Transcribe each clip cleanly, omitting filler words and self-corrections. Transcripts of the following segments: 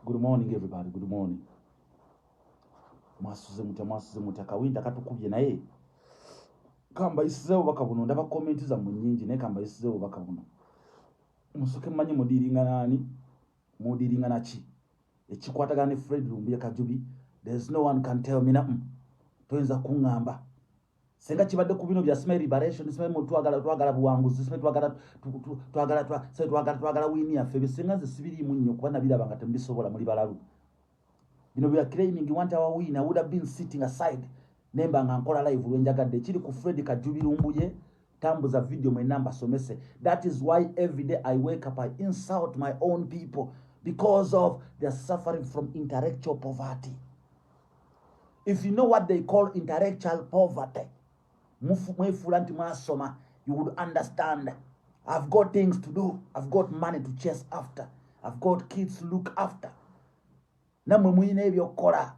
Good morning, everybody. Good morning. Mwasuze muta kawinda katukubye naye. Kamba isizewo bakabuno ndaba comment za munyingi ne kamba isizewo bakabuno. Musoke manyi mudiringa nani? Mudiringa nachi. Ekikwatagane Fred Lumbuye Kajubi. There's no one can tell me na toyinza kungamba. Senga kibadde ku bino bya Smile Liberation, Smile mu twagala buwanguzi, Smile twagala wini ya febe senga zisibiri munyo kuba nabirabanga tembisobola muri balalu. Bino bya claiming you want our win. I would have been sitting aside. Nemba nga nkola live lwenjagadde kiri ku Fred Kajubi Lumbuye tambuza video my number somese. That is why every day I wake up I insult my own people because of their suffering from intellectual poverty. If you know what they call intellectual poverty, you would understand. I've got things to do. I've got money to chase after. I've got kids to look after. Namwe mwine ebyo kola.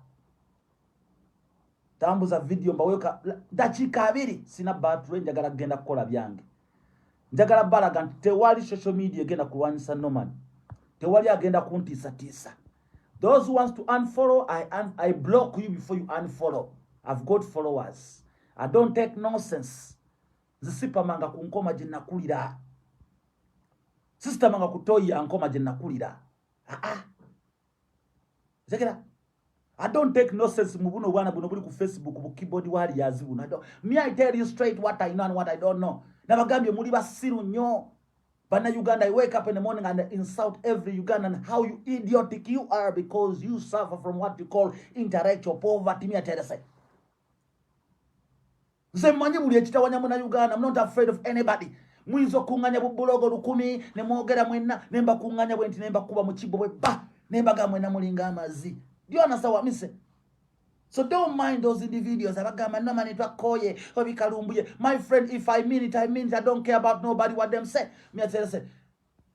Tambuza video mbaweka dakika 2 sina battery njagala genda kola byange. Njagala balaga tewali social media genda kulwanyisa Norman. Tewali agenda kuntisa. Those who wants to unfollow, I block you before you unfollow. I've got followers. I don't take nonsense. Zisipa manga kunkoma je nakulira. Sister manga kutoyi ankoma je nakulira. Zekera. I don't take nonsense mubuno bwana buno buli ku Facebook bu keyboard wali yazibu na do. Me I tell you straight what I know and what I don't know. Nabagambye muri basiru nyo. Bana Uganda, I wake up in the morning and insult every Ugandan how you idiotic you are because you suffer from what you call intellectual poverty. Me I tell you say. Zemanyi buli ekitawanya muna Uganda. I'm not afraid of anybody. Mwizo kunganya bubulogo 10 ne mwogera mwenna nemba kunganya bwenti nemba kuba mu kibbo bwe ba nemba ga mwenna mulinga amazi. Do you understand what me say? So don't mind those individuals. Abagamba namani twakoye obikalumbuye. My friend, if I mean it, I mean it. I don't care about nobody what them say. Me I tell you say.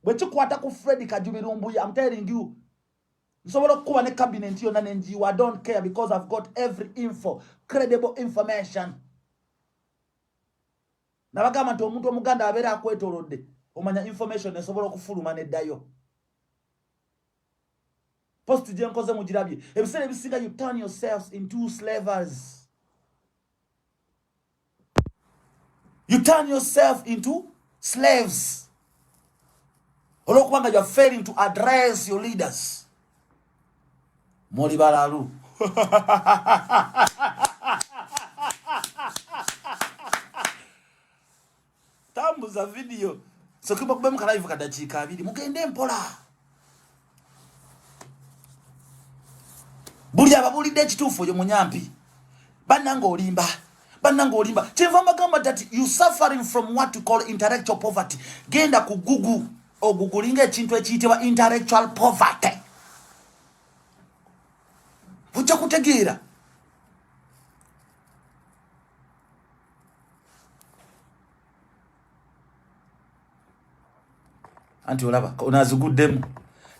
Bwechikwata ku Fred Kajubi Lumbuye, I'm telling you. Nsobola kuba ne cabinet yo na NGO. I don't care because I've got every info, credible information. Nabagamba nti omuntu omuganda abera akwetolodde omanya information esobola okufuluma neddayo. Post je nkoze mugirabye ebisere ebisinga you turn yourselves into slavers. You turn yourself into slaves. Olokubanga you are failing to address your leaders. Moli balalu. Tambuza video. So kiba kubemu live kadachika 2 mugende mpola. Buli ababulidde ekituufu oyo munyampi. Bannango olimba. Kyeva magamba that you suffering from what you call intellectual poverty. Genda ku Google ogugulinga ekintu ekiyitibwa intellectual poverty. Ujja kutegeera. Anti olaba onaziguddemu.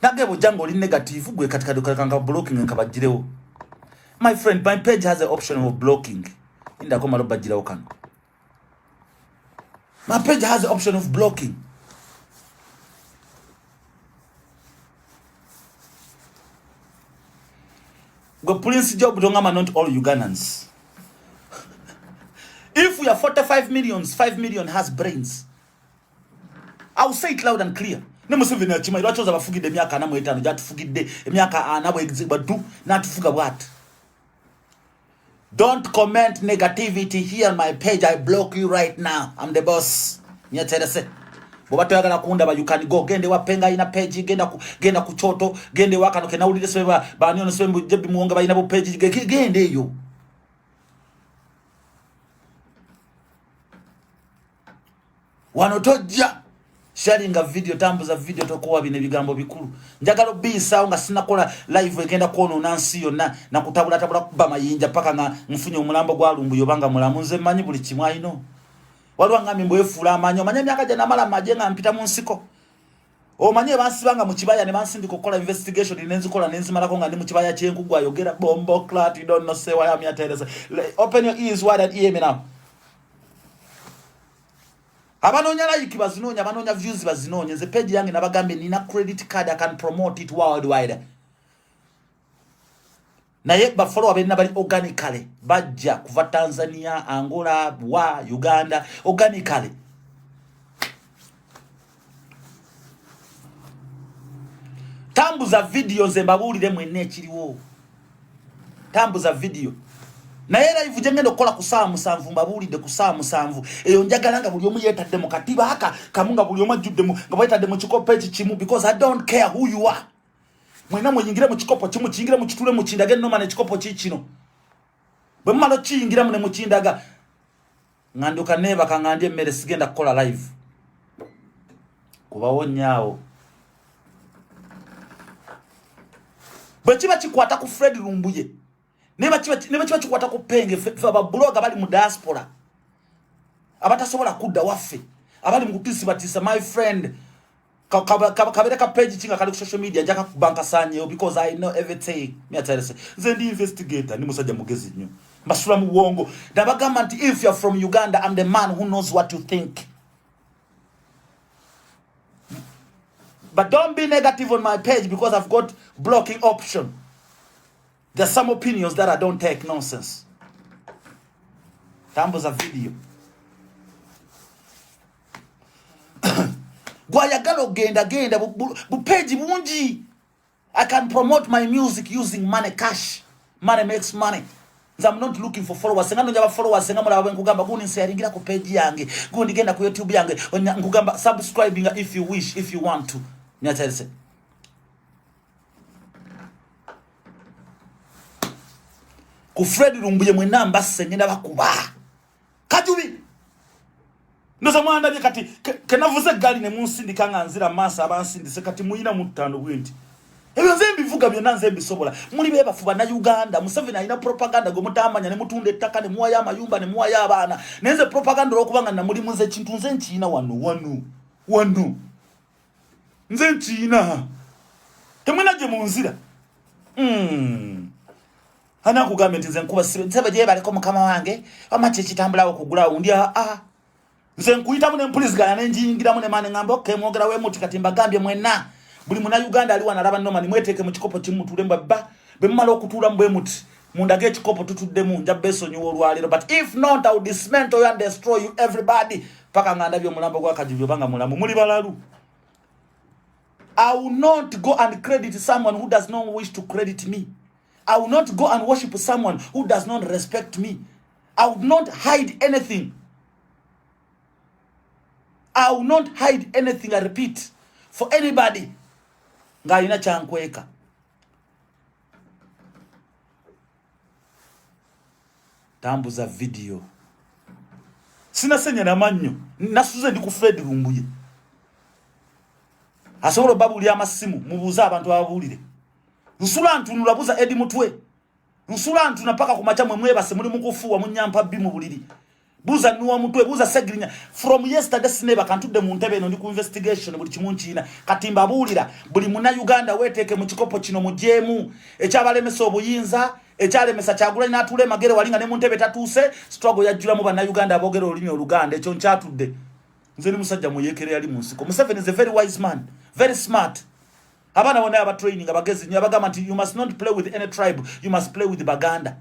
Nagebo jango oli negative gwe katika kanga blocking nkabajirewo. My friend, my page has the option of blocking. Inda koma lobajirewo kano. My page has the option of blocking. Go Prince Job Dongama, not all Ugandans. If we are 45 millions, 5 million has brains. I'll say it loud and clear. Nemuseveni achima irachoza bafugide myaka namwe 5 jatufugide emyaka anabo exibadu natufuga what. Don't comment negativity here on my page. I block you right now. I'm the boss. Nyaterese. Bobato yagala kunda ba you can go gende wapenga ina page genda ku choto gende wakano kena ulire seba bani ono sembu jebi muonga ba ina bo page gende yo. Wanotoja sharing a video tambuza video tokuwa bine bigambo bikulu njagalo bisa nga sinakola live egenda kuono nansi yonna na kutabula kuba mayinja paka nga mfunye omulambo gwa Lumbuye obanga mulamu nze manyi buli kimwa ino walwa ngami mbwefula amanyo manya myaka jana mala majenga mpita mu nsiko omanye basibanga mu kibaya ne bansindi kokola investigation nenzi kola nenzi malako nga ndi mu kibaya kyenkugwa yogera bombo clat you don't know say why I'm here telling. Open your ears wide and hear me now. Abanonya like bazinonya abanonya views bazinonya ze page yange nabagambe nina credit card I can promote it worldwide. naye bafollow abalina bali organically bajja kuva Tanzania, Angola, wa Uganda organically. Tambuza videos embabulire mwenne ekiriwo. Tambuza video. Naye live jengendo kola kusaa musanvu mbabulide kusaa musanvu. Eyo njagalanga buli omu yetadde mu katiba haka kamunga buli omu ajudde mu nga bayitadde mu kikopo ekikimu because I don't care who you are. Mwina mwenyingire mu kikopo kimu kiyingire mu kitule mu kindage noma ne kikopo kikino. Bwe mmalo kiyingira mu ne mu kindaga. Nganduka neba kangandye mmere sigenda kukola live. Kubawo nyaawo. Bwe kiba kikwata ku Fred Lumbuye. Neba kiba kikwata ku Penge fa blogger bali mu diaspora. Abatasobola kudda waffe. Abali mu kutisi batisa my friend. Kabireka page chinga kali ku social media njaka kubanka sanyeyo because I know everything. Me tell you, the investigator ni musajja mugezi nnyo. Masula mu wongo. Ndabagamba nti if you are from Uganda, I'm the man who knows what you think. But don't be negative on my page because I've got blocking option. There's some opinions that I don't take nonsense. Tambuza video. Gwayagalo genda bu page bungi. I can promote my music using money, cash. Money makes money. I'm not looking for followers. Ngano njaba followers ngamo lawe nkugamba guni nsayaringira ku page yange. Gundi genda ku YouTube yange. Nkugamba subscribing if you wish, if you want to. Nyatelse. Ku Fred Lumbuye mwena mbase ngenda bakuba. Kajubi. Ndoza mwanda bye kati kenavuze gali ne munsindika nganzira masa abansindise kati muyina mutando bwenti. Ebyo nzembi vuga byo nanzembi sobola. Muli beba fuba na Uganda, Museveni alina propaganda go mutamanya ne mutunde ettaka ne muwa ya mayumba ne muwa ya abana. Nenze propaganda okubanga na muli munze kintu nze nchina wanu. Nze nchina. Temwena je munzira. Ana kugambe nze nkuba sebe je bali ko mukama wange, amache kitambula okugula undi nze nkuyita mune mpulizigana nenjingira mune mane ngambo okay mwogera we muti kati mbagambye mwena buli muna Uganda ali wanaraba noma ni mweteke mu kikopo kimu tulemba ba bemmala okutula mbwe muti mundage ekikopo tutudde mu nja beso nyu olwaliro but if not I will dismantle you and destroy you everybody paka nganda byo mulambo gwa kajibyo banga mulambo muli balalu. I will not go and credit someone who does not wish to credit me. I will not go and worship someone who does not respect me. I will not hide anything. I will not hide anything, I repeat, for anybody. Ngaina chankweka. Tambuza video. Sina senya na manyo. Nasuze ndi ku Fred Lumbuye. Asobolo babu lya masimu mubuza abantu ababulire. Nsula ntunula buza edi mutwe. Nsula ntuna paka kumacha mwemwe base muri mukufuwa munyampa bimu buliri. Buza nuwa mutwe buza segrinya from yesterday sineba kantude mu ntebe eno ndi ku investigation buli kimunchina katimba bulira buli muna Uganda weteke mu kikopo kino mu jemu ekyabalemesa obuyinza ekyalemesa kyagula ina atule magere walinga ne mu ntebe tatuse struggle yajjula mu bana Uganda abogere olimi oluganda ekyo nkyatudde nze ni musajja muyekere yali mu nsiko. Museveni is a very wise man, very smart. Abana bona aba training abagezi nyo abagamba nti you must not play with any tribe, you must play with Baganda.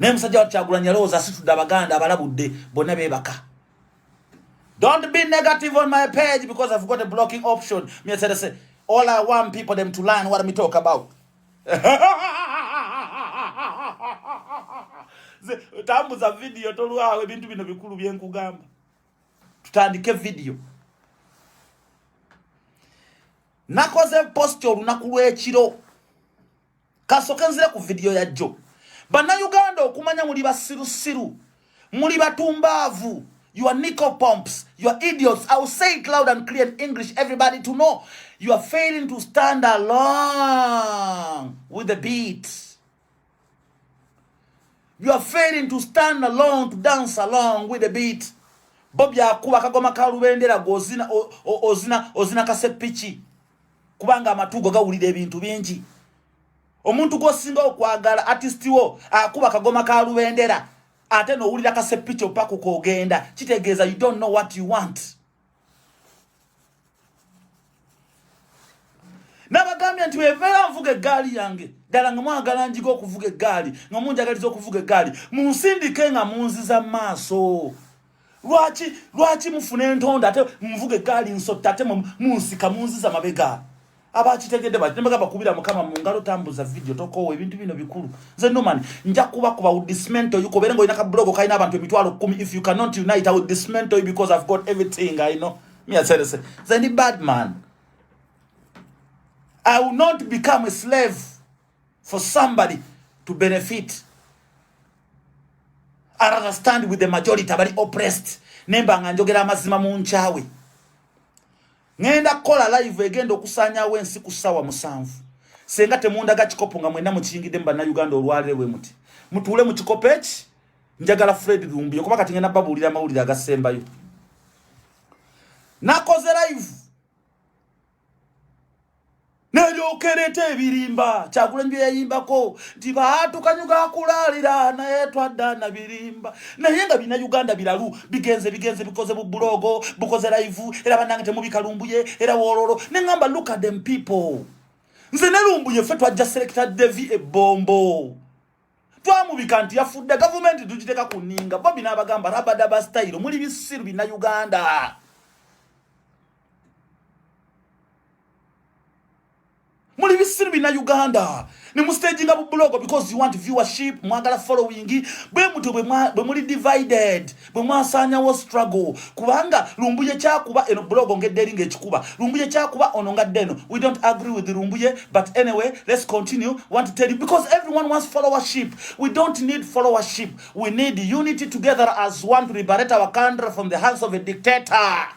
Ne musajja wakyagulanya loza asitudde Abaganda abalabudde bonna bebaka. Don't be negative on my page because I've got a blocking option. Me say all I want people them to learn what I talk about. Tambuza video tolwawe bintu bino bikulu byenkugamba. Tutandike video. Nakoze post olunaku lw'ekiro. Kasoke nzire ku video ya Joe. Bana Uganda okumanya muli basirusiru. Muli batumbavu. You are nickel pumps. You are idiots. I will say it loud and clear in English. Everybody to know. You are failing to stand along with the beat. You are failing to stand along, to dance along with the beat. Bob yakuba kagoma kalubendera gozina ozina kasepichi. Kubanga amatugo gawulira ebintu bingi. Omuntu gosinga okwagala artist wo akuba kagoma kalubendera ate no ulira kasepichi opako kogenda kitegeeza you don't know what you want. Nabagambye ngambye nti bwevera nvuga eggaali yange ddala nga mwagala njiga okuvuga eggaali nga munjagaliza okuvuga eggaali munsindike nga munziza maaso lwaki mufuna entonda ate mvuga eggaali nsotta ate munsika munziza mabega abakitegedde batembaga bakubira mukama mu ngalo tambuza video tokoowa ebintu bino bikulu nze Norman nja kuba with dismantle you koberengo ina ka blog kaina abantu emitwalo 10 if you cannot unite I will dismantle you because I've got everything I know me I say the bad man I will not become a slave for somebody to benefit. I rather stand with the majority abali oppressed. Nemba nga njogera amazima mu nchawe. Ngenda kola live egenda okusanya wensi kusawa musanvu. Senga temunda gachikopo nga mwenda mu kiyingide mba na Uganda olwalire we muti. Mutule mu kikopo echi njagala Fred Lumbi okuba kati ngenda babulira mawulira agasembayo. Nakoze live Nejo kerete ebirimba chakula nje yayimbako tibatu kanyuga kulalira naye twadda na birimba naye nga bina Uganda biralu bigenze bikoze bu blogo bukoze live era banange temubikalumbuye era wololo nengamba look at them people nze nelumbuye fe twadja selected Devi ebombo twamubika nti yafudde government tugiteka kuninga bobi nabagamba rabadaba style muli bisiru bina Uganda Muli bisiru bina Uganda ni mustaging up blog because you want viewership mwagala following bwe muto bwe muli divided bwe mwasanya wo struggle kubanga Lumbuye kyakuba eno blog ngederinga ekikuba Lumbuye kyakuba ononga deno we don't agree with the Lumbuye but anyway let's continue want to tell you because everyone wants followership we don't need followership we need unity together as one to liberate our country from the hands of a dictator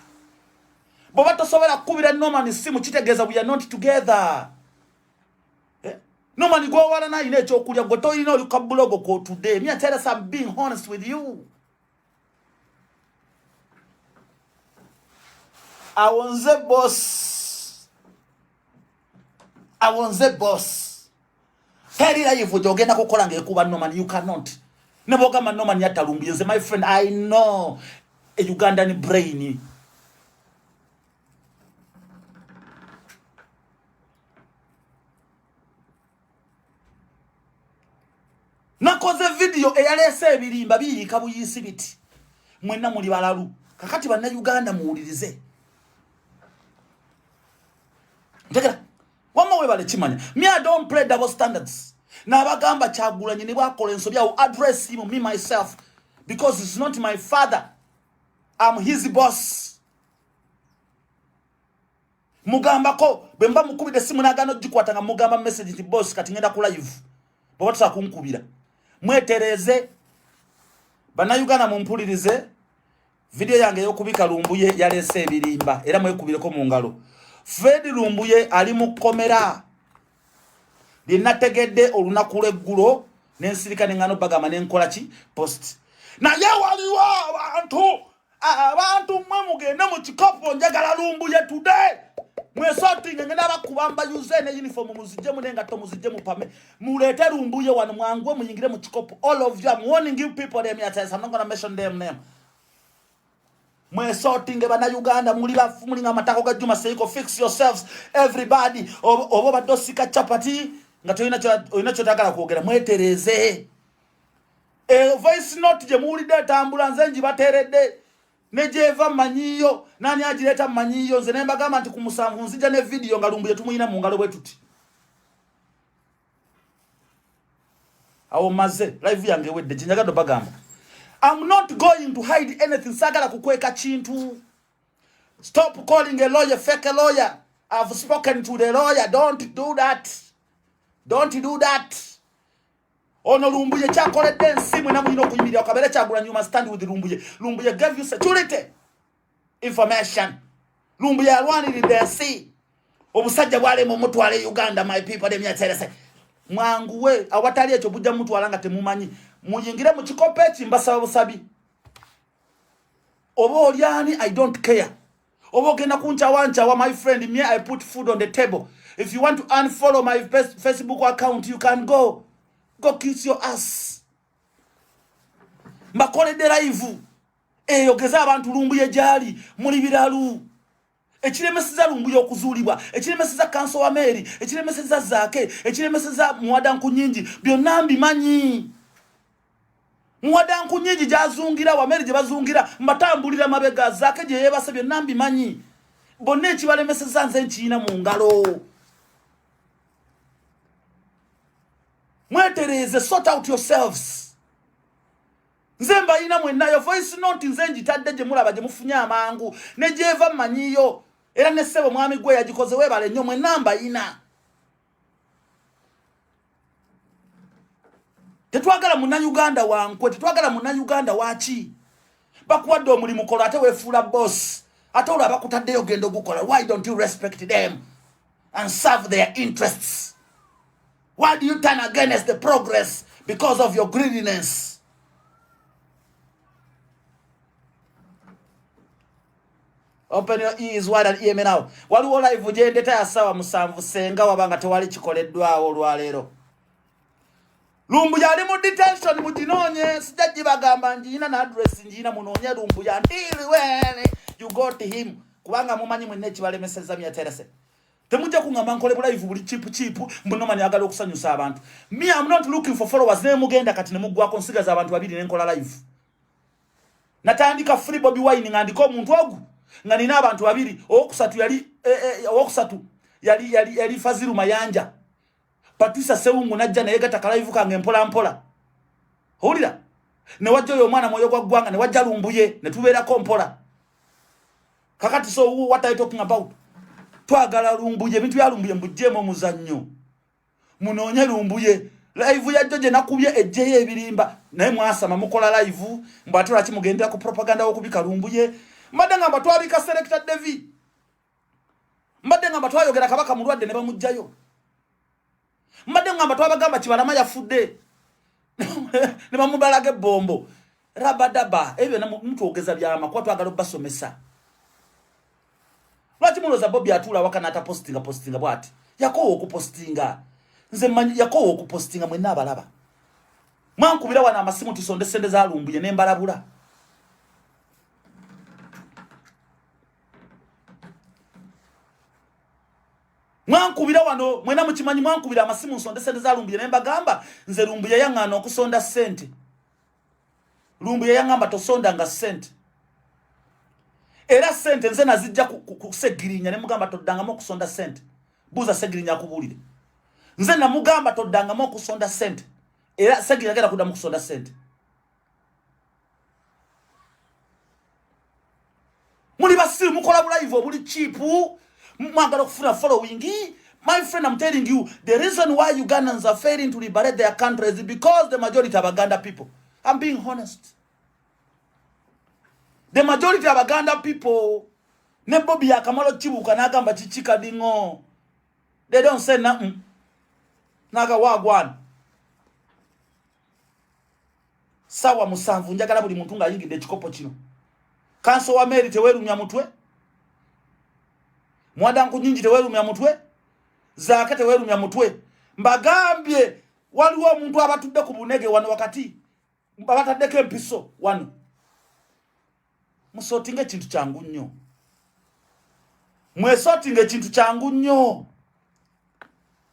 Bobato sobera kubira Norman simu kitegeza we are not together No man go wala na ine chokulya goto ino lukabulogo ko today. Me I tell us I'm being honest with you. I want the boss. Tell you if you gena kukola ngekuba no man you cannot. Neboga man no man yatalumbize my friend I know a Ugandan brain. Nakoze video eyalese ebirimba biyika buyisi biti mwenna muli balalu kakati banna Uganda muwulirize Ndegera wamma we bale kimanya me I don't play double standards na bagamba kyagulanye ne bwakola ensobya I will address him me myself because it's not my father I'm his boss mugamba ko bemba mukubide simu nagano jikwatanga mugamba message nti boss kati ngenda ku live bwatsa kunkubira mwetereze bana Uganda mumpulirize video yange yokubika Lumbuye yalese ebirimba era mwekubireko mu ngalo Fred Lumbuye ali mu komera linategedde olunaku lweggulo n'ensirika n'engano bagama n'enkola ki post naye waliwo abantu mwe mugende mu kikopo njagala Lumbuye today Mwesoting ngenda bakubamba yuze ne uniform muzije munenga to muzije mupame mulete Lumbuye wanu mwangwe muyingire mu kikopo all of you I'm warning you people them yatasa I'm not going to mention them name Mwesoting bana Uganda muli bafu muli ngamatako ga Juma Seiko fix yourselves everybody obo badosika chapati ngato inachotagala kuogera mwetereze voice note je muli data ambulance nji baterede Nejeva manyiyo nani ajileta manyiyo nze nemba gama nti kumusanvu nzija ne video nga Lumbuye tumuyina mu ngalo bwetuti awo maze live yange wedde jinyaga do bagamba I'm not going to hide anything sagala kukweka chintu stop calling a lawyer fake a lawyer I've spoken to the lawyer don't do that Ono Lumbuye chakole densi mwena mwino kuyimirira okabere chagula nyuma stand with Lumbuye gave you security information Lumbuye alwaniri densi obusajja bwale mu mutwale Uganda my people them yaterese mwanguwe awatali echo bujja mutwala nga temumanyi muyingire mu kikopo echi mbasaba busabi obo olyani I don't care obo genda kuncha wancha wa my friend me I put food on the table if you want to unfollow my Facebook account you can go kiss your ass. Mbakole de live. Yogeza abantu Lumbuye jali. Muli biralu. ekiremeseza Lumbuye okuzuulibwa, ekiremeseza Kanso wa Mary, ekiremeseza Zaake, ekiremeseza Muwadanku Nyingi, byonna mbimanyi. Muwadanku Nyingi gyazungira, wa Mary gye bazungira, mbatambulira mabega, Zaake gye yeebase, byonna mbimanyi. Bonna ekibalemeseza nze nkiina mu ngalo. Mwetereze, sort out yourselves. Nze mbayina mwenna, yo voice note nze njitadde gye mulaba gye mufunye amangu, ne gyeva mmanyiyo. Era ne ssebo mwami gwe yagikoze weebale nnyo mwenna mbayina. Tetwagala Munnayuganda wankwe, tetwagala Munnayuganda waki. Bakuwadde omulimu kola ate weefuula boss. Ate olaba kutaddeyo ogenda ogukola. Why don't you respect them and serve their interests? Why do you turn against the progress because of your greediness? Open your ears wide and hear me now. Waliwo live ugende ya sawa musanvu senga wabanga tewali kikoleddwawo olwaleero. Lumbuye ali mu detention muginonye, sijja bagamba njina na address njina munonye Lumbuye until when you go to him. Kubanga mumanyi mwenna ekibalemeseza myaterese. Temujja kungamba nkole live buli cheap mbuno mani agala okusanyusa abantu. Me I'm not looking for followers ne mugenda kati ne mugwako nsigaza abantu babiri ne nkola live. Natandika Free Bobby Wine ngandiko omuntu ogu. Nga nina abantu babiri okusatu yali Faziru Mayanja. Patricia Sewungu najja naye gata live kange mpola. Hulira. Ne wajja oyo mwana moyo gwa gwanga ne wajja Lumbuye ne tubeerako mpola. Kakati so what are you talking about? Twagala Lumbuye bintu bya Lumbuye mbujjemo muzannyo. Munonye Lumbuye live ya Joje nakubye ejjeye ebirimba naye mwasama mukola live mbatula kimugendera ku propaganda okubika Lumbuye. Mbadde ngamba twabika selected Devi. Mbadde ngamba twayogera kabaka mulwadde ne bamujjayo. Mbadde ngamba twabagamba Kibalama yafudde. Ne bamubalage bombo. Rabadaba ebyo na mtu ogeza byama kwa twagala basomesa. Lwaki muloza Bobby atula wakana ata postinga bwati. Yakowo okupostinga. Nze manyi yakowo okupostinga mwenna abalaba. Mwankubira wana amasimu tusonde sende za Lumbuye ne mbalabula. Mwankubira wano mwena mukimanyi mwankubira amasimu nsonde sente za Lumbuye ne mbagamba nze Lumbuye yangana okusonda sente. Lumbuye yangamba tosonda nga sente. Era sente nze nazijja kusegirinya ne mugamba toddanga mo kusonda sente. Buza segirinya kubulire. Nze na mugamba toddanga mo kusonda sente. Era segirinya gera kudda mu kusonda sente. Muli basiru mukola live obuli cheap. Mwagala kufuna following. My friend, I'm telling you, the reason why Ugandans are failing to liberate their country is because the majority of Uganda people. I'm being honest. The majority of Uganda people, ne Bobby Akamalo Chibuka nagamba chichika dingo. They don't say nothing. Naga wagwan. Sawa musanvu njagala buli muntu nga yingide chikopo kino. Kanso wa Mary tewerumya mutwe. Muwadanku Nyingi tewerumya mutwe. Zaake tewerumya mutwe. Mbagambye waliwo omuntu abatudde ku bunege wano wakati mbataddeko empiso wano. Musotinge ekintu kyangu nnyo. Mwesotinge ekintu kyangu nnyo.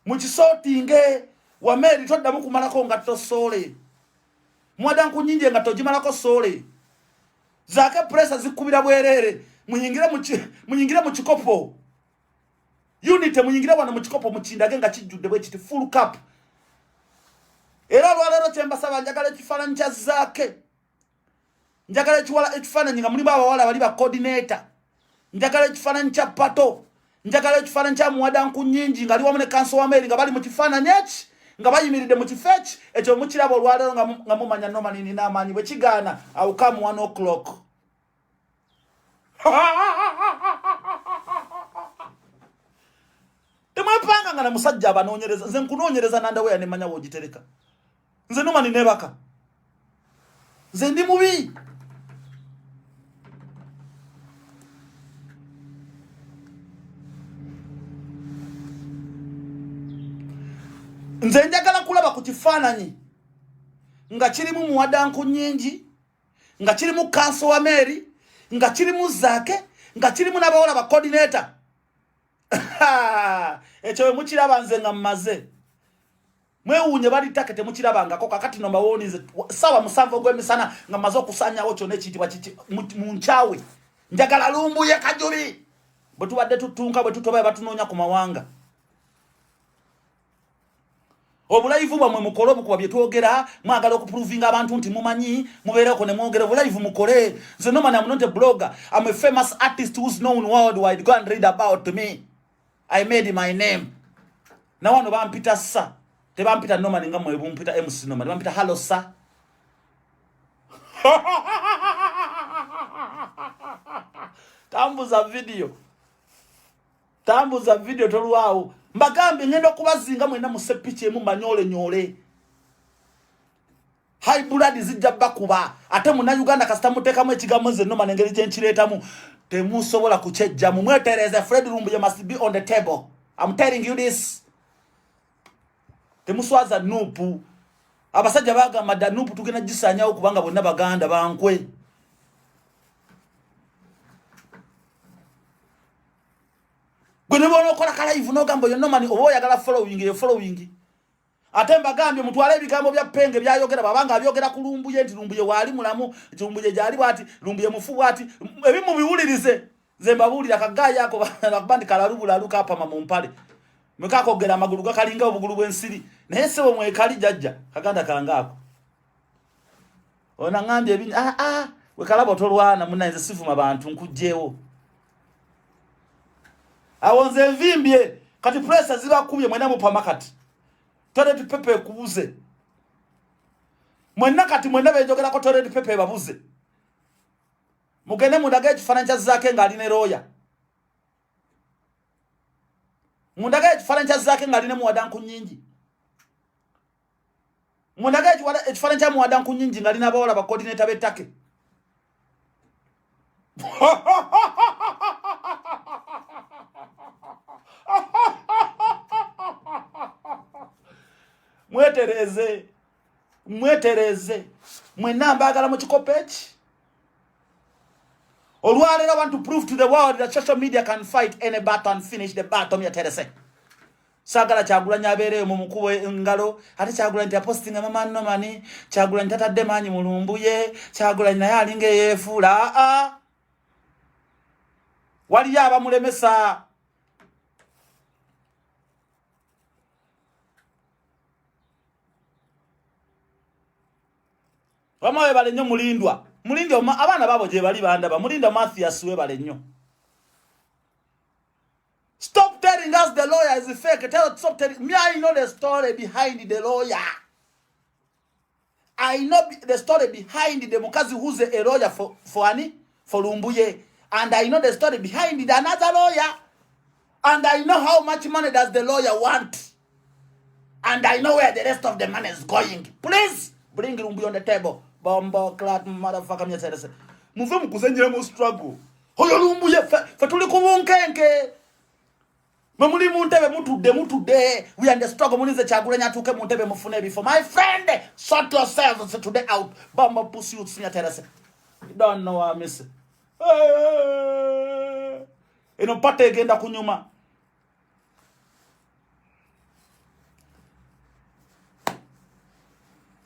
Mukisotinge wa Mary toddamu kumalako nga tosole. Muwadanku Nyingi nga togimalako sole. Zaake pressa zikubira bwerere. Munyingire mu kikopo. Unite munyingire wano mu kikopo muchindage nga kijjudde bwe kiti full cup. Era lwalero kyembasaba njagala ekifaananyi kya Zaake. Njagala ekifaananyi nga mulimu abawala bali ba coordinator. Njagala ekifaananyi kya Pato. Njagala ekifaananyi kya Muwadanku Nyingi nga ali wamu ne Kanso wa Mary nga bali mu kifaananyi eki nga bayimiridde mu kifeeki ekyo mukirabo olwalero nga mumanya nomanini n'amaanyi bwe kigaana awukamu 1 o'clock. Temapanga nga na musajja abanonyereza nze nkunoonyereza nandawe yanemanya wogitereka. Nze noma ninebaka. Nze ndi mubi. Nze njagala kulaba ku kifaananyi nga kirimu Muwadanku Nyingi, nga kirimu Kanso wa Mary, nga kirimu Zaake, nga kirimu n'abawala ba coordinator ekyo mukiraba nze nga mmaze mwewuunye bali take temukirabangako kakati nomba wonize sawa musanvu gw'emisana nga mmaze okusanyawo kyonna ekiyitibwa mu nkyawe njagala lumbuye Kajubi bwe tubadde tutunka bwe tutobaye batunoonya ku mawanga obulaivu bwamwe mukole obukuba bye twogera mwagala okuprovinga abantu nti mumanyi mubeereko ne mwogera obulaivu mukole nze no man I'm not a blogger I'm a famous artist who's known worldwide go and read about me I made my name na wano bampita sa tebampita no man nga mwe bumpita MC no man bampita hello sir tambuza video tolwawo mbagambe ngenda kubazinga mwena musepiche mu manyole high blood zijja bakuba ate muna Uganda kasita mutekamu ekigambo nze no manengeri kyenchiretamu temusobola kuchejja mu mwetereze Fred Lumbuye must be on the table I'm telling you this temuswaza nupu abasajja bagamba da nupu tugenda gisanyawo kubanga bonna baganda bankwe Gwene bono kola kala live no gambo no mani obo yagala following atemba gambye mutwale ebigambo bya penge byayogera babanga abyogera ku Lumbuye nti Lumbuye wali mulamu Lumbuye jali bwati Lumbuye mufu bwati ebimu biwulirize zemba bulira kagaya yako bakubandi kala rubula luka apa mamumpale mwekakogera amagulu gakalinga obugulu bw'ensiri naye sewe mwekali jajja kaganda kangako ona ngambye ebinyi wekalabo tolwana munanze sivuma bantu nkujjewo awonze mvimbye kati pressa ziba kubye mwena mu pamakati toilet paper kubuze mwena kati mwena bejogera ko toilet paper babuze mugene mudage ekifaananyi zake nga aline roya mudage ekifaananyi zake nga aline muwadanku nyingi mudage ekifaananyi kya muwadanku nyingi nga aline abawala ba coordinator betake mwetereze mwena mbagala mu kikopechi olwalero want to prove to the world that social media can fight any battle and finish the battle mwetereze sagala Kyagulanyi abeereyo mu mukubo engalo ate Kyagulanyi nti apostinga mama nomani Kyagulanyi tatadde maanyi mu Lumbuye Kyagulanyi naye alinga eyeefuula waliyo abamulemesa Wamawe bale nnyo mulindwa abaana babo gye bali bandaba mulinda Mathias we bale nnyo Stop telling us the lawyer is fake. Stop telling me. I know the story behind the lawyer. I know the story behind the Mukazi who's a lawyer for Lumbuye. And I know the story behind another lawyer. And I know how much money does the lawyer want. And I know where the rest of the money is going. Please bring Lumbuye on the table. Bombo clat motherfucker me say. Muve mukuzenjira mu struggle. Hoyo Lumbuye fe tuli kubunkenke. Mamuli muntebe mutude. We are in the struggle. Munize Kyagulanyi atuke muntebe mufune before. My friend, sort yourselves today out. Bombo pussy you senior terrace. You don't know what I miss. Eno pate egenda kunyuma.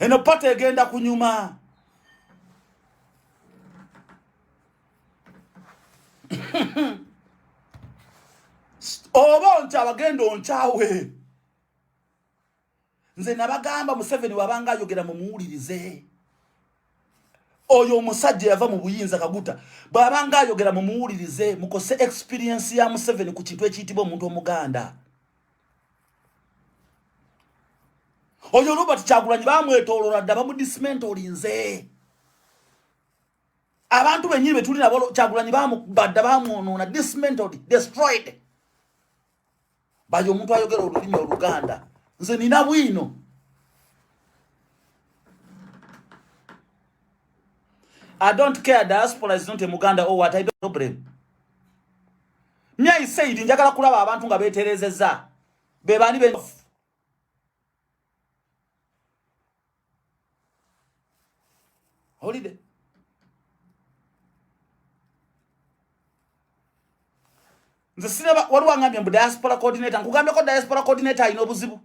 Eno pate egenda kunyuma. Oboncha abagendo onchawe. Nze nabagamba Museveni wabanga ayogera mu muwulirize. Oyo omusajja yava mu buyinza kaguta. Babanga ayogera mu muwulirize mukose experience ya Museveni ku kintu ekiyitibwa omuntu omuganda. Oyo Robert Kyagulanyi bamwetoolora dda bamudismentolinze. Abantu benyibe tuli nabo Kyagulanyi badda bamwonoona dismantled, destroyed. Bayo omuntu ayogera olulimi oluganda. Nze nina bwino. I don't care diaspora is not a Muganda or what, I don't blame. I said njagala kulaba abantu nga beterezeza. Bebani be holiday. nze siraba wali wangambye mbu diaspora coordinator nkugambye ko diaspora coordinator ino buzibu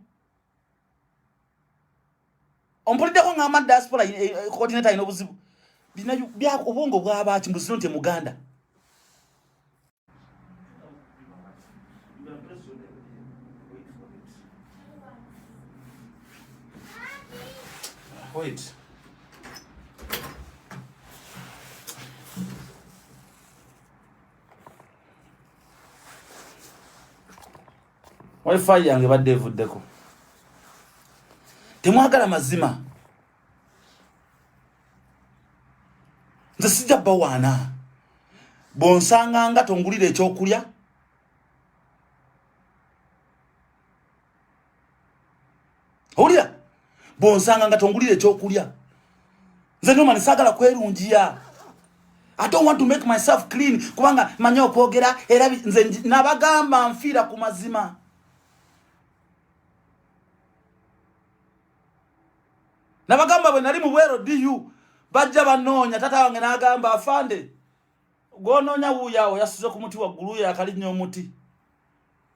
ompulidde ko ngamba diaspora coordinator ino buzibu bina bya obongo bw'abaaki mbuzino nte Muganda wait Wi-Fi yange badde evuddeko temwagala mazima nze sijja bawaana bonsanga nga tongulira ekyokulya owulira bonsanga nga tongulira ekyokulya nze nomani saagala kwerungiya I don't want to make myself clean kubanga manyi okwogera era nze nabagamba nfiira ku mazima nabagamba bwe nali mu bwero DU bajja banoonya tata wange n'agamba afande gw'onoonya wuuyawo yasuze ku muti waggulu yakalinnya omuti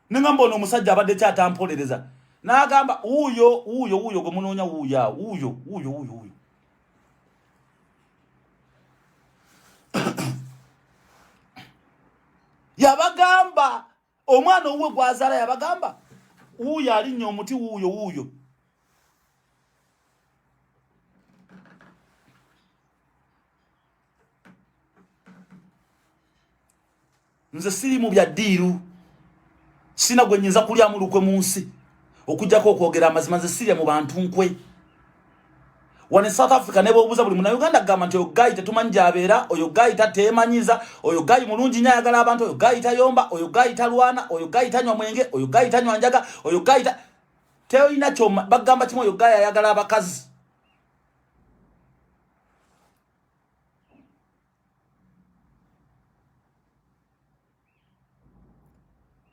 nengamba ono omusajja abadde kyatampolereza n'agamba wuuyo gwe munoonya wuuyawo wuuyo yabagamba omwana owuwe gwazaala yabagamba wuuyo alinnya omuti wuuyo nze siri mu bya ddiiru sina gwe nnyinza kulyamu lukwe mu nsi okujjako okwogera amazima nze sirya mu bantu nkwe wane South Africa ne boobuuza buli Munnayuganda agamba nti oyo gayi tetumanyi gy'abeera oyo gayi tateemanyiza oyo gayi mulungi nnyo ayagala abantu oyo gayi tayomba oyo gayi talwana oyo gayi tanywa mwenge oyo gayi tanywa njaga oyo gayi teolina kyoma bagamba kimu oyo gayi ayagala abakazi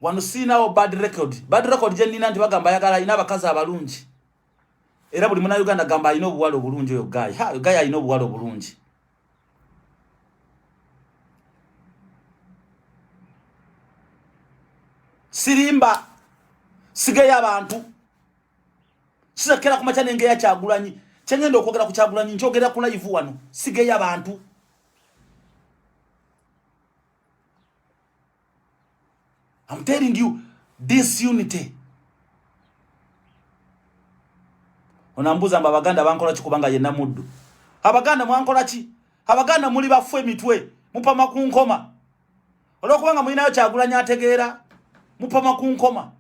wano siinawo bad record gye nnina nti bagamba ayagala alina abakazi abalungi era buli Munnayuganda agamba alina obuwala obulungi oyo gayi gayi alina obuwala obulungi sirimba sigeyo abantu sisekera ku makya nengeya Kyagulanyi kyengenda okwogera ku Kyagulanyi nkyogera ku live wano sigeyo abantu I'm telling you this unity. Onambuza mba Abaganda bankola kikubanga yenna muddu. Abaganda mwankola ki? Abaganda muli bafu emitwe, mupama ku nkoma. Olwokubanga mulinayo Kyagulanyi ategeera, mupama ku nkoma.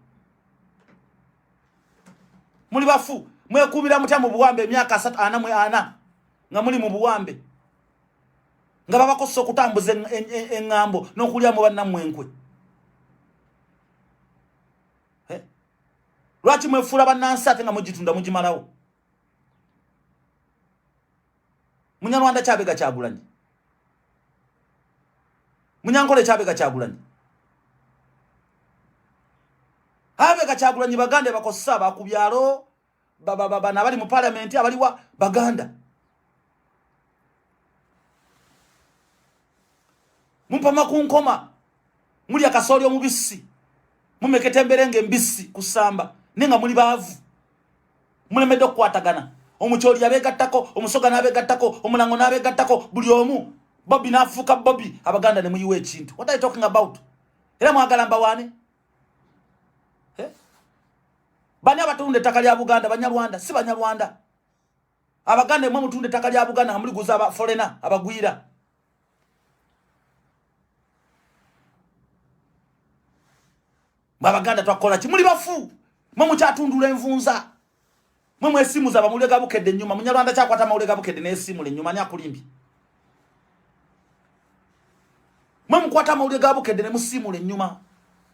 Muli bafu, mwekubira mutya mu buwambe emyaka 44 nga muli mu buwambe. Nga babakosa okutambuza engambo n'okulya mu bannammwe enkwe. Lwaki mwefuula bannansi ate nga mugitunda mugimalawo? Munyarwanda kyabega Kyagulanyi. Munyankole kyabega Kyagulanyi. Abega Kyagulanyi Baganda bakosa bakubyalo baba nabali mu parliament abaliwa Baganda. Mumpama ku nkoma. Muli akasoli omubisi. Mumekete mberenge mbisi kusamba. Nenga muli baavu. Mulemedde okukwatagana. Omukyoli yabegattako, omusoga nabegattako, omulango nabegattako, buli omu. Bobby nafuuka Bobby. Abaganda ne muyiwa ekintu. What are you talking about? Era mwagala mbawane? Banya abatunda ettaka lya Buganda, Banyarwanda, si Banyarwanda. Abaganda mwe mutunda ettaka lya Buganda nga muli guza aba foreigner, abagwira. Abaganda twakola ki? Muli bafu. Mwe mukyatundula envunza. Mwe mwesimu za bamulega bukedde nyuma. Munyarwanda kyakwata maulega bukedde n'esimu le nyuma nyakulimbi. Mwe mukwata maulega bukedde ne musimu le nyuma.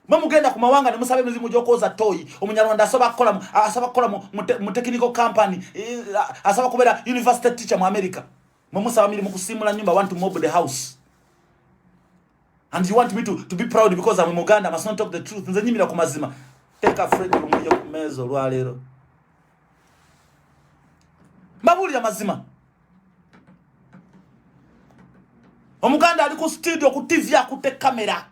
Mwe mugenda ku mawanga ne musabe mizimu gyokoza toyi. Omunyarwanda asaba kola mu technical company. Asaba kubera university teacher mu America. Mwe musaba mili mu kusimula nyumba want to mob the house. And you want me to be proud because I'm in Uganda, I must not talk the truth. Nze nyimira ku mazima. Take a friend kumuje ku mezo lwalero. Mabuli ya mazima. Omuganda ali ku studio ku TV akute kamera.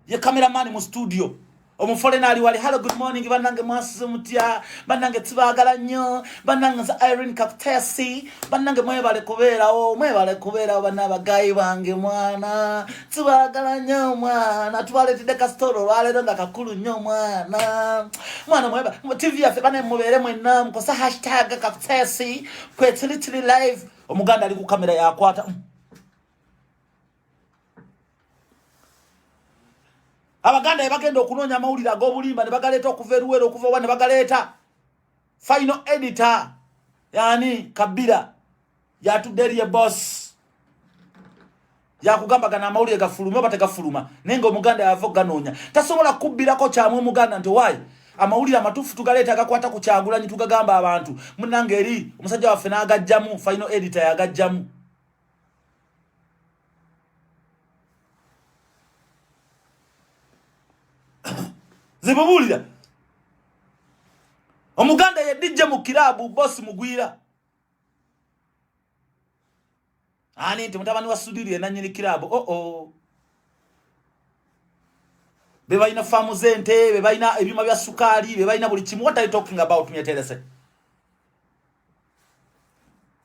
ye cameraman mu studio omufolena ali wali hello good morning banange mwasize mutya banange tibagala nnyo banange za Irene Kaptesi banange mwebale kubeerawo bana bagayi bange mwana tibagala nnyo mwana tubaletedde kasitolo olwaleero nga kakulu nnyo mwana mweba TV yaffe bane mubeere mwenna mukosa hashtag Kaptesi kwetiritiri live omuganda ali ku kamera yakwata abaganda bagenda okunonya amawulire ag'obulimba ne bagaleta okuva eruwero okuva wa ne bagaleta final editor yani Kabira yatuderiye boss yakugambagana amawulire gafuluma oba tegafuluma nenga omuganda yava ganonya tasobola kubbirako kyamwe omuganda nti wayi amawulire amatufu tugaleta agakwata ku Kyagulanyi tugagamba abantu munange eri omusajja waffe n'agajjamu final editor yagajjamu zibubulira omuganda yedijje mu kirabu boss mugwira ani nti mutabani wa Sudiri enanyiri kirabu be bayina famu zente be bayina ebyuma bya sukali be bayina buli kimu. What are you talking about me telese?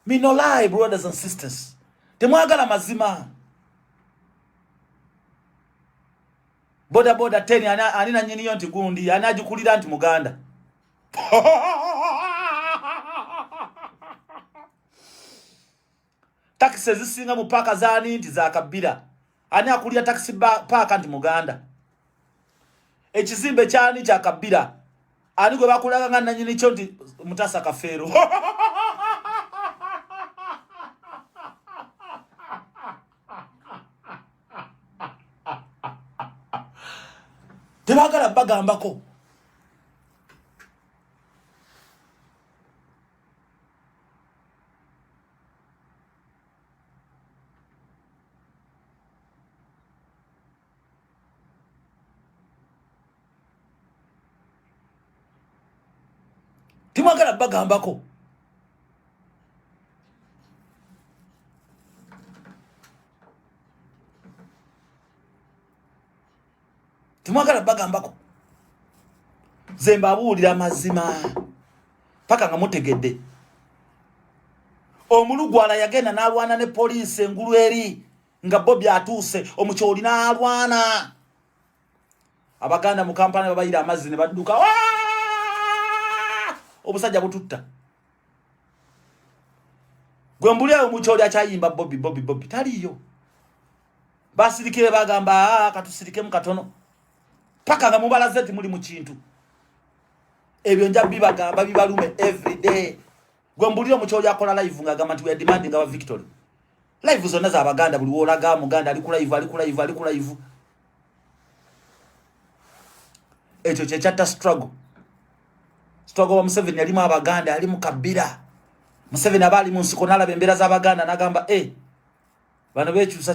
Me no lie brothers and sisters, temwagala mazima. Boda 10 anina nyini yonti gundi anajukulira anti muganda taxi zisinga mu paka zani nti za Kabira ani akulira taxi park anti muganda ekizimbe kyani kya Kabira ani gwe bakulaga nga nanyini kyo nti Mutasa Kafero tebagala bagambako timwagala bagambako timwagala bagambako zemba abuulira mazima paka nga mutegedde omulugwala yagenda n'alwana ne police engulu eri nga Bobby atuuse omukyoli n'alwana abaganda mu kampani babayira amazzi ne badduka obusajja bututta gwe mbulira omukyoli akyayimba Bobby taliyo basirikire bagamba katusirike mu katono paka nga mubalaze ati muli mu kintu ebyo nja bibagamba bibalume every day gwe mbulira omukyoli akola live nga agamba nti we are demanding our victory. Live zonna za abaganda buli wolaga muganda ali ku live ekyo kyekyata struggle wa Museveni yalimu abaganda ali mu Kabira. Museveni abali mu nsiko n'alaba embeera z'abaganda n'agamba bano bekyusa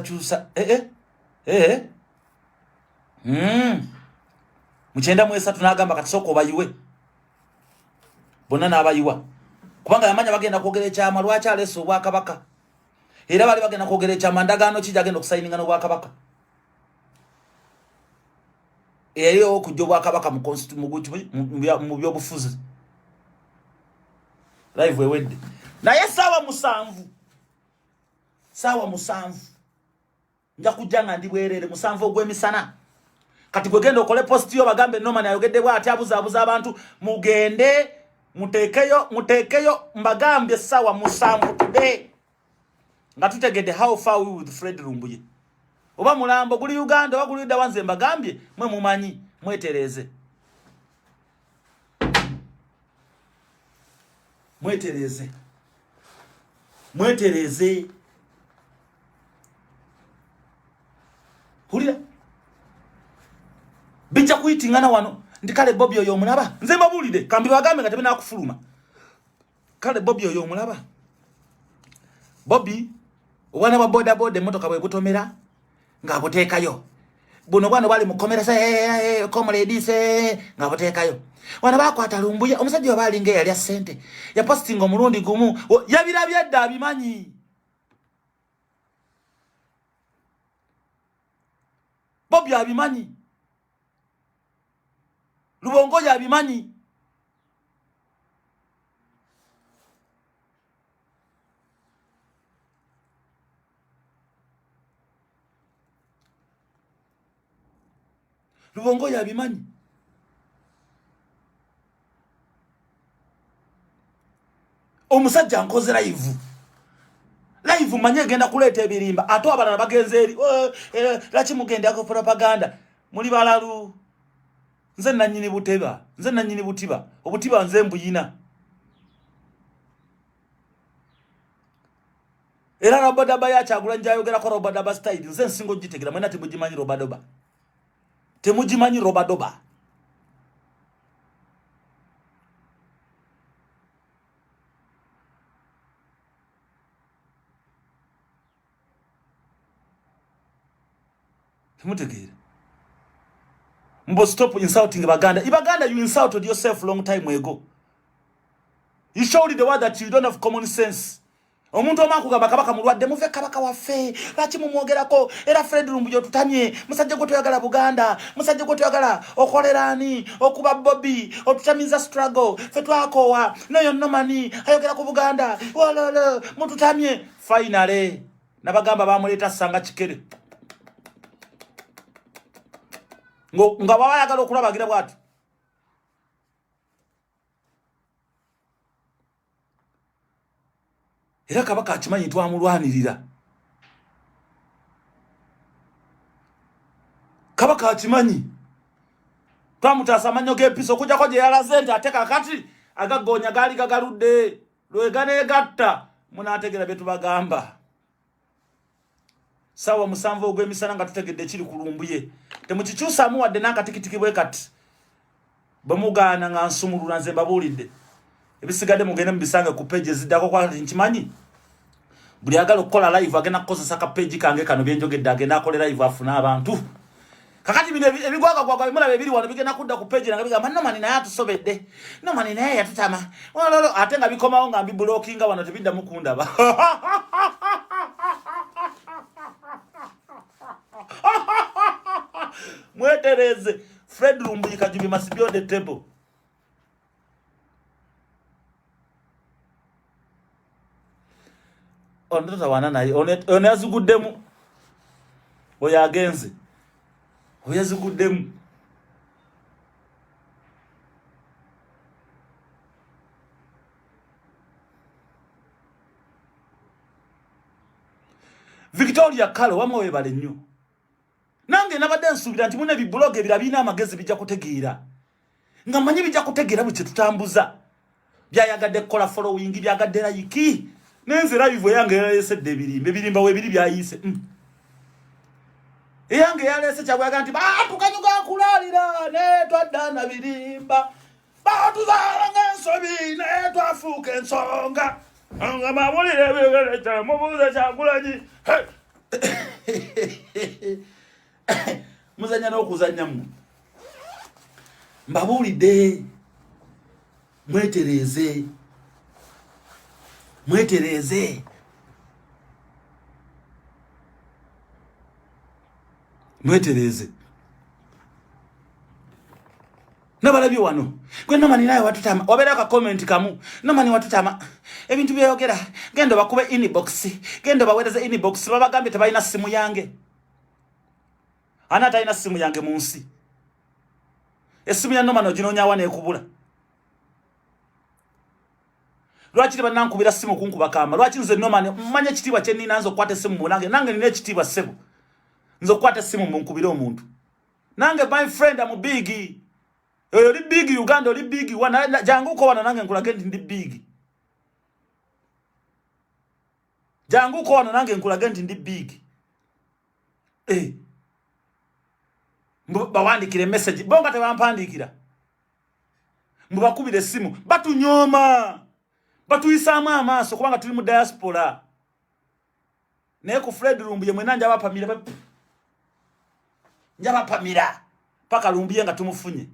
mukyenda mu 3 n'agamba kati sooka obayiwe bonna n'abayiwa kubanga yamanya bagenda kwogera ekyama lwaki aleese obwakabaka era bali bagenda kwogera ekyama ndagaano ki gyagenda okusayininga n'obwakabaka eriyo okujja obwakabaka mu byobufuzi live ewedde naye saawa musanvu nja kujja nga ndi bwerere 7 ogw'emisana kati gwegenda okole post yo bagambe Norman ayogedde bw'ati abuzaabuza abantu mugende mutekeyo mbagambye saawa musanvu today nga tutegedde how far we with Fred Lumbuye oba mulambo guli Uganda oba guli Dawanze mbagambye mwe mumanyi mwetereze hulira bijja kuyitingana wano ndi kale Bobby oyo omulaba nze mbabulide kambi bagambe nga tebena kufuluma kale Bobby oyo omulaba Bobby wana wa boda emotoka bwe butomera nga abuteekayo buno bwana bali mukomera comrades nga abuteekayo wana bakwata Lumbuye omusajja obali nge yali asente ya posting omulundi gumu yabirabye adda abimanyi Bobby abimanyi Lubongo yabimanyi. Lubongo yabimanyi. Omusajja nkoze live manye genda kuleta ebirimba ato abalala bagenze eri laki mugenda ko propaganda muli balalu nze nanyini butiba obutiba nze mbuyina era Robadaba yachagula njayogera ko Robadaba style nze nsingo gitegera mwena temugimanyi Robadoba Mbo stop insulting Baganda. Ibaganda, you insulted yourself long time ago. You showed the word that you don't have common sense. Omuntu omakugamba kabaka mulwadde muve kabaka waffe laki mumwogerako era Fred Lumbuyo tutamye musajja gwe toyagala Buganda musajja gwe toyagala okolerani okuba Bobby otutamiza struggle fe twakowa noyo nomani ayogera ku Buganda walala mututamye finally nabagamba bamuleta sanga kikere nga bayagala okulabagira bwatu era kabaka akimanyi twamulwanirira kabaka akimanyi twamutaasa amanyo g'empiso okujjako gye yalazente ate kakati agagonya gaali gagaludde lweganeegatta munaategera bye tubagamba sawa musanvu ogw'emisana nga tutegedde kiri ku Lumbuye temukikyusaamu wadde n'akatikitiki bwe kati bamugaana nga nsumulula nze mbabuulidde ebisigadde mugende mubisange ku page eziddako kwati nkimanyi buli agala okukola live agenda kukozesa ka page kange kano byenjogedde agenda akole live afuna abantu kakati bino ebigwagagwaga bimulaba ebiri wano bigenda kudda ku page nanga bigamba nomani naye atusobedde nomani naye yatutama ololo ate nga bikomawo nga mbibulokinga wano tebiddamu kundaba mwetereze Fred Lumbuyo Kajubi must be on the table. Ondota wana naye one aziguddemu oya agenze oya ziguddemu Victoria Kalo wamwe bale nnyo nange nabadde nsubira nti mune biblog ebirabina amagezi bijja kutegeera nga manyi bijja kutegeera bwe tutambuza byayagadde kola following byagadde like nenze live yange yalesedde ebirimba we biri byayise yange yalese kyabwaga nti tukanyuga kulalira ne twadana birimba batuzala ngensobi ne twafuuka ensonga nga mabulire bigere kya mubuze kyagulanyi muzanya n'okuzanya mu mbabuulidde mwetereze nabalabye wano gwe nomani naye watutama obeera ka comment kamu nomani watutama ebintu byeyogera genda bakube inbox genda bawereze inbox babagambye tebalina simu yange ana talina simu yange mu nsi esimu ya nomani oginoonya wana ekubula lwaki banankubira simu kunkuba kama lwaki nze nomani mmanya ekitiibwa kye nnina nze okukwata essimu munange nange nina ekitiibwa ssebo nze okukwata essimu munkubire omuntu nange my friend am big oli big Uganda oli big wana janguko wana nange nkulage ndi big janguko wana nange nkulage ndi big bawandikire message bonga tebampandikira mbakubire essimu batunyoma batuyisaamu amaaso kubanga tuli mu diaspora naye ku Fred Lumbuyo mwena njabapamira paka Lumbuyo nga tumufunye